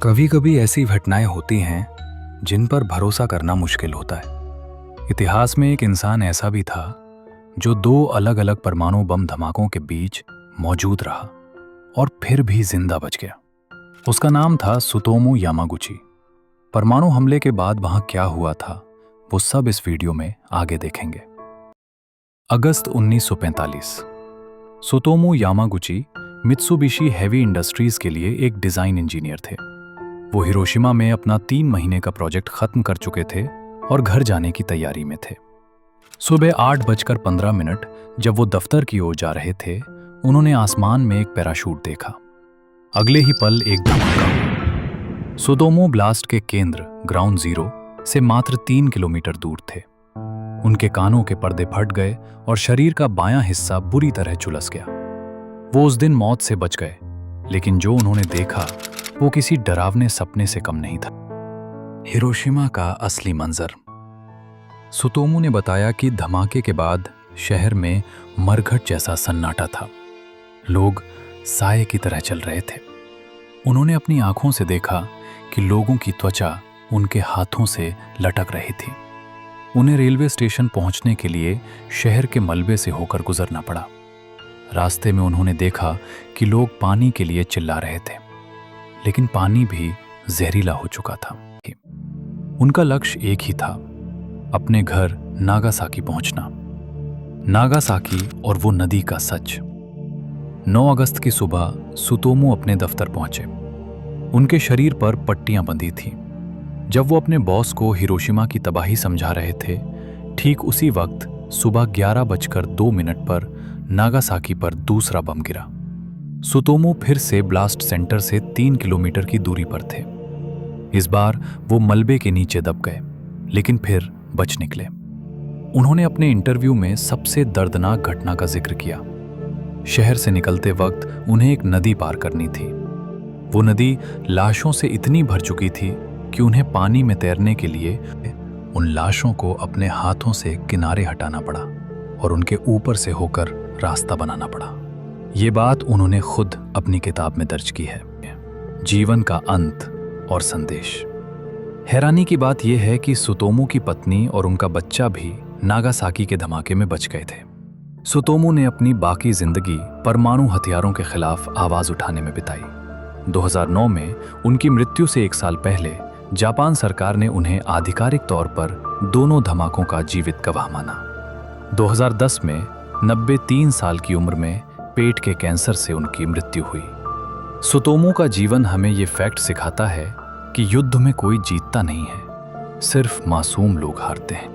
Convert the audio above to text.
कभी कभी ऐसी घटनाएं होती हैं जिन पर भरोसा करना मुश्किल होता है। इतिहास में एक इंसान ऐसा भी था जो दो अलग अलग परमाणु बम धमाकों के बीच मौजूद रहा और फिर भी जिंदा बच गया। उसका नाम था त्सुतोमू यामागुची। परमाणु हमले के बाद वहां क्या हुआ था वो सब इस वीडियो में आगे देखेंगे। अगस्त 1945। Tsutomu Yamaguchi Mitsubishi heavy industries के लिए एक डिजाइन इंजीनियर थे। वो हिरोशिमा में अपना 3 महीने का प्रोजेक्ट खत्म कर चुके थे और घर जाने की तैयारी में थे। सुबह 8:15 जब वो दफ्तर की ओर जा रहे थे, उन्होंने आसमान में एक पैराशूट देखा। अगले ही पल एक धमाका हुआ। त्सुतोमू ब्लास्ट के केंद्र ग्राउंड जीरो से मात्र 3 किलोमीटर दूर थे। उनके कानों के पर्दे फट गए और शरीर का बायां हिस्सा बुरी तरह झुलस गया। वो उस दिन मौत से बच गए, लेकिन जो उन्होंने देखा वो किसी डरावने सपने से कम नहीं था। हिरोशिमा का असली मंजर। त्सुतोमू ने बताया कि धमाके के बाद शहर में मरघट जैसा सन्नाटा था। लोग साए की तरह चल रहे थे। उन्होंने अपनी आंखों से देखा कि लोगों की त्वचा उनके हाथों से लटक रही थी। उन्हें रेलवे स्टेशन पहुंचने के लिए शहर के मलबे से होकर गुजरना पड़ा। रास्ते में उन्होंने देखा कि लोग पानी के लिए चिल्ला रहे थे, लेकिन पानी भी जहरीला हो चुका था। उनका लक्ष्य एक ही था, अपने घर नागासाकी पहुंचना। नागासाकी और वो नदी का सच। 9 अगस्त की सुबह त्सुतोमू अपने दफ्तर पहुंचे। उनके शरीर पर पट्टियां बंधी थीं। जब वो अपने बॉस को हिरोशिमा की तबाही समझा रहे थे, ठीक उसी वक्त सुबह 11:02 पर नागासाकी पर दूसरा बम गिरा। त्सुतोमू फिर से ब्लास्ट सेंटर से 3 किलोमीटर की दूरी पर थे। इस बार वो मलबे के नीचे दब गए, लेकिन फिर बच निकले। उन्होंने अपने इंटरव्यू में सबसे दर्दनाक घटना का जिक्र किया। शहर से निकलते वक्त उन्हें एक नदी पार करनी थी। वो नदी लाशों से इतनी भर चुकी थी कि उन्हें पानी में तैरने के लिए उन लाशों को अपने हाथों से किनारे हटाना पड़ा और उनके ऊपर से होकर रास्ता बनाना पड़ा। ये बात उन्होंने खुद अपनी किताब में दर्ज की है। जीवन का अंत और संदेश। हैरानी की बात यह है कि त्सुतोमू की पत्नी और उनका बच्चा भी नागासाकी के धमाके में बच गए थे। त्सुतोमू ने अपनी बाकी जिंदगी परमाणु हथियारों के खिलाफ आवाज उठाने में बिताई। 2009 में उनकी मृत्यु से 1 साल पहले जापान सरकार ने उन्हें आधिकारिक तौर पर दोनों धमाकों का जीवित गवाह माना। 2010 में 93 साल की उम्र में पेट के कैंसर से उनकी मृत्यु हुई। त्सुतोमू का जीवन हमें ये फैक्ट सिखाता है कि युद्ध में कोई जीतता नहीं है, सिर्फ मासूम लोग हारते हैं।